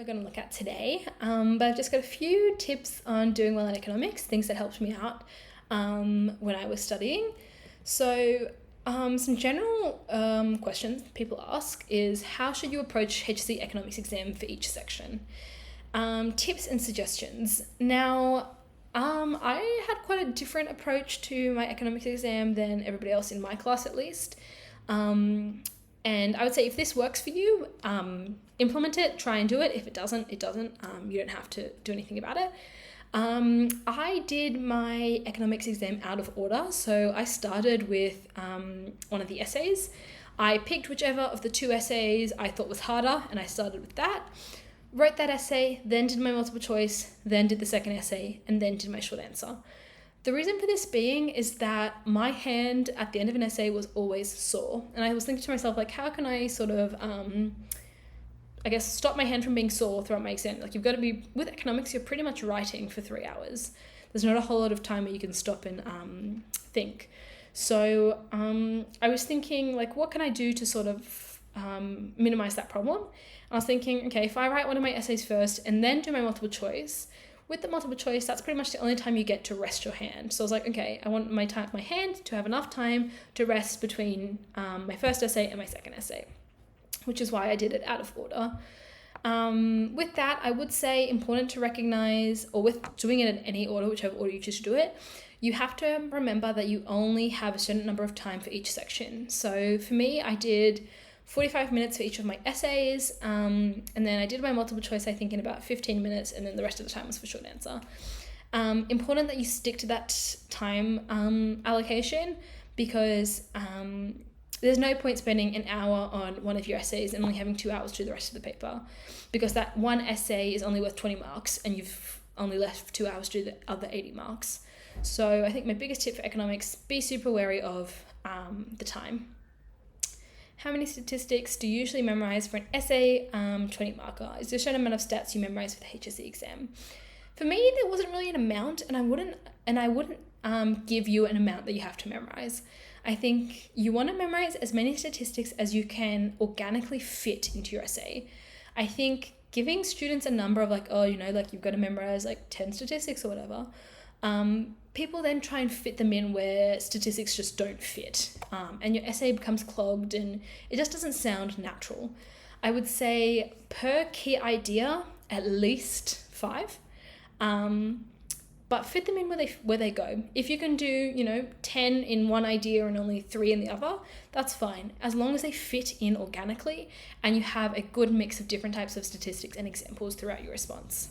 we're going to look at today, but I've just got a few tips on doing well in economics, things that helped me out when I was studying. So some general questions people ask is, how should you approach HSC economics exam for each section? Tips and suggestions. Now, I had quite a different approach to my economics exam than everybody else in my class, at least. And I would say if this works for you, implement it, try and do it. If it doesn't, it doesn't. You don't have to do anything about it. I did my economics exam out of order. So I started with one of the essays. I picked whichever of the two essays I thought was harder, and I started with that. Wrote that essay, then did my multiple choice, then did the second essay, and then did my short answer. The reason for this being is that my hand at the end of an essay was always sore. And I was thinking to myself, like, how can I sort of, stop my hand from being sore throughout my exam? Like, you've got to be, with economics, you're pretty much writing for 3 hours. There's not a whole lot of time where you can stop and think. So I was thinking, like, what can I do to sort of minimize that problem? And I was thinking, okay, if I write one of my essays first and then do my multiple choice, with the multiple choice, that's pretty much the only time you get to rest your hand. So I was like, okay, I want my hand to have enough time to rest between my first essay and my second essay, which is why I did it out of order. With that, I would say important to recognize, or with doing it in any order, whichever order you choose to do it, you have to remember that you only have a certain number of time for each section. So for me, I did 45 minutes for each of my essays, and then I did my multiple choice, I think, in about 15 minutes, and then the rest of the time was for short answer. Important that you stick to that time allocation, because there's no point spending an hour on one of your essays and only having 2 hours to do the rest of the paper, because that one essay is only worth 20 marks and you've only left 2 hours to do the other 80 marks. So I think my biggest tip for economics, be super wary of the time. How many statistics do you usually memorize for an essay 20 marker? Is there a certain amount of stats you memorize for the HSC exam? For me, there wasn't really an amount, and I wouldn't give you an amount that you have to memorize. I think you want to memorize as many statistics as you can organically fit into your essay. I think giving students a number of you've got to memorize 10 statistics or whatever, people then try and fit them in where statistics just don't fit, and your essay becomes clogged and it just doesn't sound natural. I would say per key idea, at least 5, but fit them in where they go. If you can do 10 in one idea and only 3 in the other, that's fine, as long as they fit in organically and you have a good mix of different types of statistics and examples throughout your response.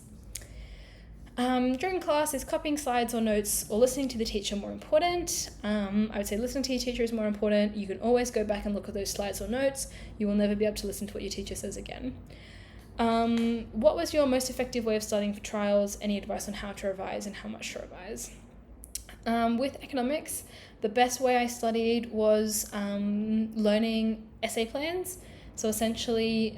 During class, is copying slides or notes or listening to the teacher more important? I would say listening to your teacher is more important. You can always go back and look at those slides or notes. You will never be able to listen to what your teacher says again. What was your most effective way of studying for trials? Any advice on how to revise and how much to revise? With economics, the best way I studied was learning essay plans. So essentially,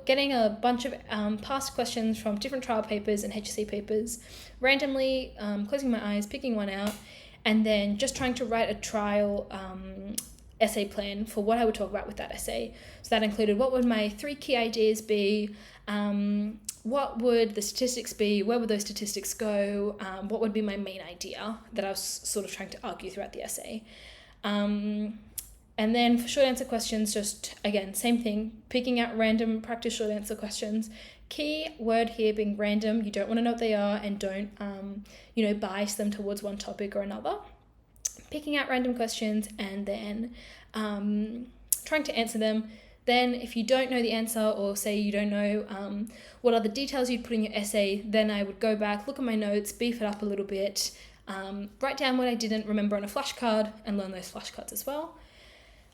getting a bunch of past questions from different trial papers and HSC papers, randomly closing my eyes, picking one out, and then just trying to write a trial essay plan for what I would talk about with that essay. So that included, what would my 3 key ideas be? What would the statistics be? Where would those statistics go? What would be my main idea that I was sort of trying to argue throughout the essay? And then for short answer questions, just, again, same thing, picking out random practice short answer questions. Key word here being random. You don't want to know what they are, and don't, bias them towards one topic or another. Picking out random questions and then trying to answer them. Then if you don't know the answer, or say you don't know what are the details you'd put in your essay, then I would go back, look at my notes, beef it up a little bit, write down what I didn't remember on a flashcard and learn those flashcards as well.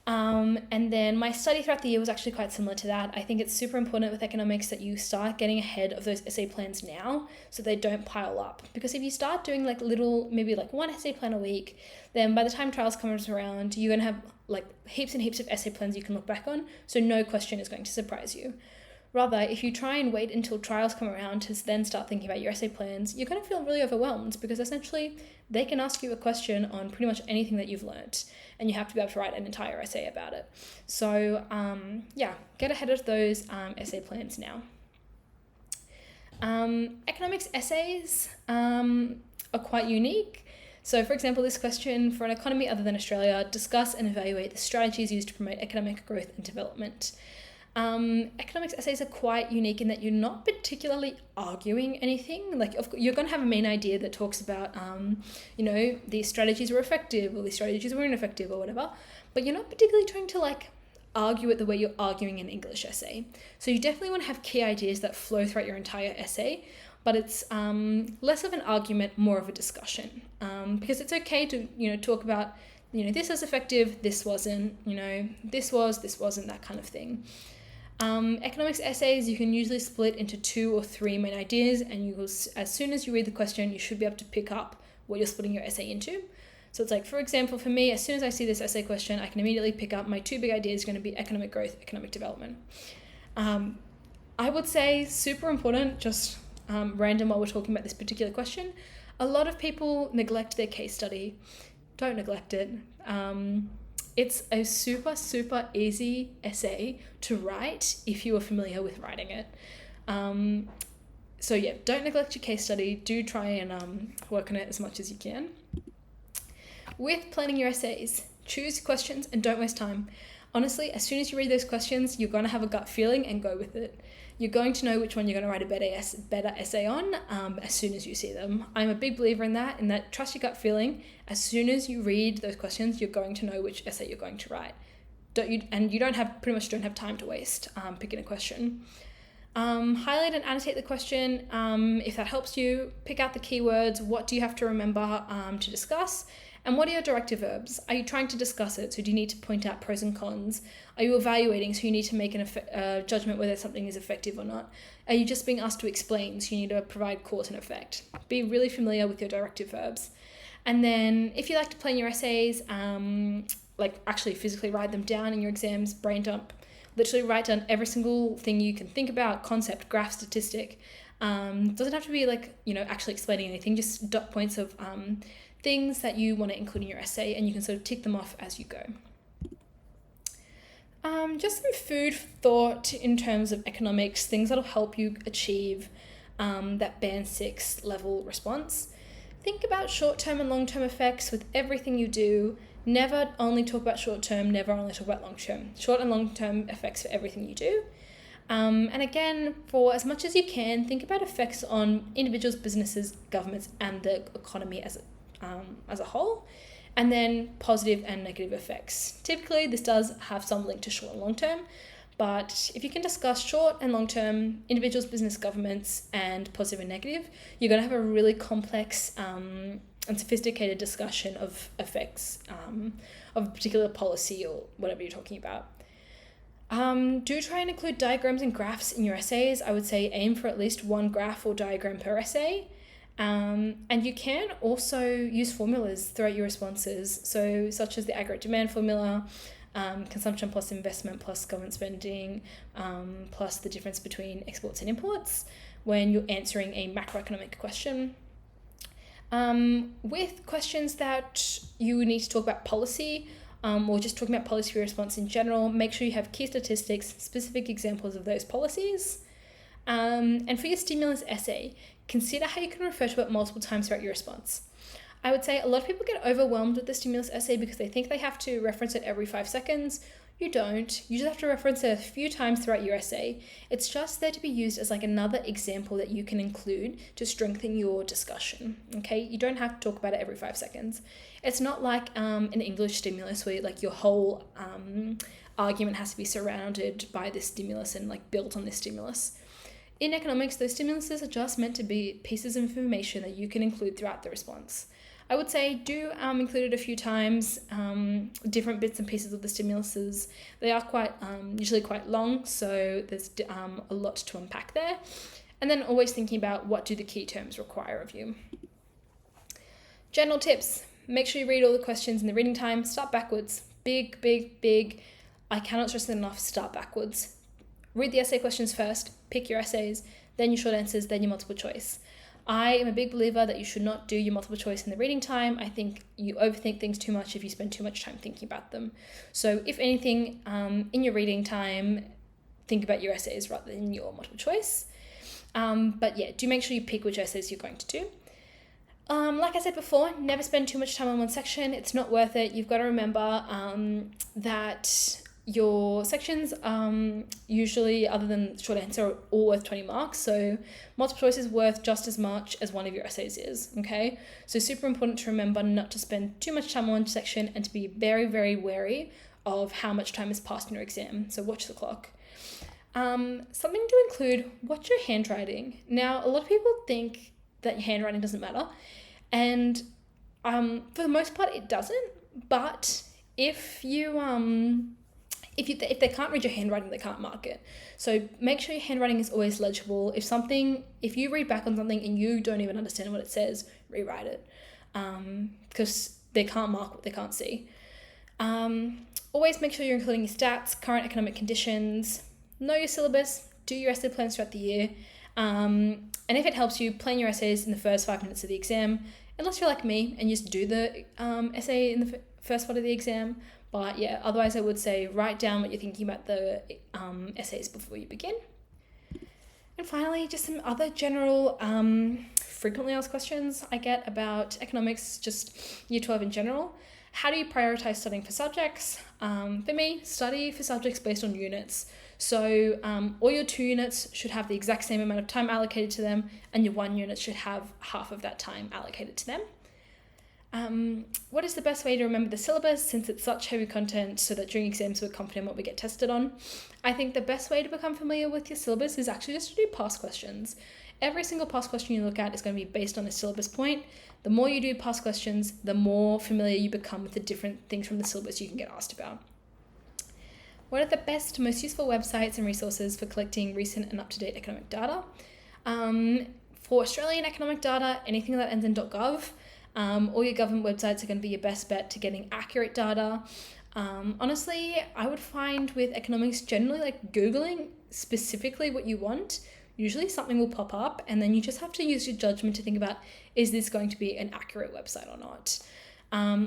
And then my study throughout the year was actually quite similar to that. I think it's super important with economics that you start getting ahead of those essay plans now so they don't pile up. Because if you start doing maybe one essay plan a week, then by the time trials comes around, you're going to have heaps and heaps of essay plans you can look back on, so no question is going to surprise you. Rather, if you try and wait until trials come around to then start thinking about your essay plans, you're going to feel really overwhelmed, because essentially they can ask you a question on pretty much anything that you've learnt, and you have to be able to write an entire essay about it. So get ahead of those essay plans now. Economics essays are quite unique. So, for example, this question: for an economy other than Australia, discuss and evaluate the strategies used to promote economic growth and development. Economics essays are quite unique in that you're not particularly arguing anything. Like, you're going to have a main idea that talks about, these strategies were effective or these strategies were ineffective or whatever, but you're not particularly trying to argue it the way you're arguing an English essay. So you definitely want to have key ideas that flow throughout your entire essay, but it's less of an argument, more of a discussion, because it's okay to talk about this is effective, this wasn't, this wasn't, that kind of thing. Economics essays, you can usually split into 2 or 3 main ideas, and you will, as soon as you read the question, you should be able to pick up what you're splitting your essay into. So it's for example, for me, as soon as I see this essay question, I can immediately pick up my 2 big ideas are going to be economic growth, economic development. I would say super important, just random while we're talking about this particular question. A lot of people neglect their case study. Don't neglect it. It's a super, super easy essay to write if you are familiar with writing it. So yeah, don't neglect your case study. Do try and work on it as much as you can. With planning your essays, choose questions and don't waste time. Honestly, as soon as you read those questions, you're going to have a gut feeling and go with it. You're going to know which one you're going to write a better essay on as soon as you see them. I'm a big believer in that trust your gut feeling. As soon as you read those questions, you're going to know which essay you're going to write. You don't have time to waste picking a question. Highlight and annotate the question if that helps you. Pick out the keywords. What do you have to remember to discuss? And what are your directive verbs? Are you trying to discuss it? So do you need to point out pros and cons? Are you evaluating? So you need to make a judgment whether something is effective or not. Are you just being asked to explain? So you need to provide cause and effect. Be really familiar with your directive verbs. And then if you like to plan your essays, actually physically write them down in your exams, brain dump. Literally write down every single thing you can think about, concept, graph, statistic. Doesn't have to be actually explaining anything, just dot points of things that you want to include in your essay, and you can sort of tick them off as you go. Just some food for thought in terms of economics, things that'll help you achieve that Band 6 level response. Think about short-term and long-term effects with everything you do. Never only talk about short-term, never only talk about long-term. Short and long-term effects for everything you do. And again, for as much as you can, think about effects on individuals, businesses, governments, and the economy as a whole, and then positive and negative effects. Typically, this does have some link to short and long term, but if you can discuss short and long term, individuals, business, governments, and positive and negative, you're going to have a really complex and sophisticated discussion of effects of a particular policy or whatever you're talking about. Do try and include diagrams and graphs in your essays. I would say aim for at least 1 graph or diagram per essay. And you can also use formulas throughout your responses, so such as the aggregate demand formula, consumption plus investment plus government spending, plus the difference between exports and imports when you're answering a macroeconomic question. With questions that you need to talk about policy, or just talking about policy response in general, make sure you have key statistics, specific examples of those policies. And for your stimulus essay, consider how you can refer to it multiple times throughout your response. I would say a lot of people get overwhelmed with the stimulus essay because they think they have to reference it every 5 seconds. You don't. You just have to reference it a few times throughout your essay. It's just there to be used as another example that you can include to strengthen your discussion. Okay, you don't have to talk about it every 5 seconds. It's not like an English stimulus where your whole argument has to be surrounded by this stimulus and built on this stimulus. In economics, those stimuluses are just meant to be pieces of information that you can include throughout the response. I would say do include it a few times, different bits and pieces of the stimuluses. They are usually quite long, so there's a lot to unpack there. And then always thinking about what do the key terms require of you. General tips. Make sure you read all the questions in the reading time. Start backwards. Big. I cannot stress it enough, start backwards. Read the essay questions first, pick your essays, then your short answers, then your multiple choice. I am a big believer that you should not do your multiple choice in the reading time. I think you overthink things too much if you spend too much time thinking about them. So if anything, in your reading time, think about your essays rather than your multiple choice. But yeah, do make sure you pick which essays you're going to do. Like I said before, never spend too much time on one section. It's not worth it. You've got to remember that your sections usually, other than short answer, are all worth 20 marks. So multiple choice is worth just as much as one of your essays is, okay? So super important to remember not to spend too much time on one section and to be very, very wary of how much time has passed in your exam. So watch the clock. Something to include, watch your handwriting. Now, a lot of people think that your handwriting doesn't matter. And for the most part, it doesn't. But if they can't read your handwriting, they can't mark it. So make sure your handwriting is always legible. If you read back on something and you don't even understand what it says, rewrite it, because they can't mark what they can't see. Always make sure you're including your stats, current economic conditions, know your syllabus, do your essay plans throughout the year. And if it helps you, plan your essays in the first 5 minutes of the exam, unless you're like me and you just do the essay in the first part of the exam. But yeah, otherwise I would say write down what you're thinking about the essays before you begin. And finally, just some other general frequently asked questions I get about economics, just year 12 in general. How do you prioritize studying for subjects? For me, study for subjects based on units. So all your 2 units should have the exact same amount of time allocated to them, and your 1 unit should have half of that time allocated to them. What is the best way to remember the syllabus since it's such heavy content so that during exams we're confident what we get tested on? I think the best way to become familiar with your syllabus is actually just to do past questions. Every single past question you look at is going to be based on a syllabus point. The more you do past questions, the more familiar you become with the different things from the syllabus you can get asked about. What are the best, most useful websites and resources for collecting recent and up-to-date economic data? For Australian economic data, anything that ends in .gov, all your government websites are going to be your best bet to getting accurate data. Honestly, I would find with economics generally, like Googling specifically what you want, usually something will pop up, and then you just have to use your judgment to think about, is this going to be an accurate website or not?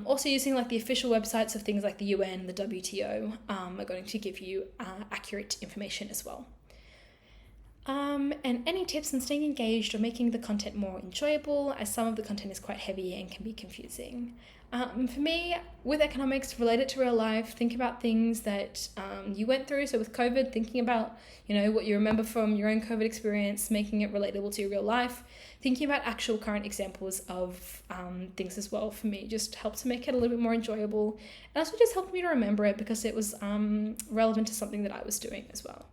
Also using like the official websites of things like the UN, the WTO are going to give you accurate information as well. And any tips on staying engaged or making the content more enjoyable, as some of the content is quite heavy and can be confusing. For me, with economics, relate it to real life. Think about things that you went through. So with COVID, thinking about, what you remember from your own COVID experience, making it relatable to your real life. Thinking about actual current examples of things as well, for me, just helped to make it a little bit more enjoyable. And also just helped me to remember it because it was relevant to something that I was doing as well.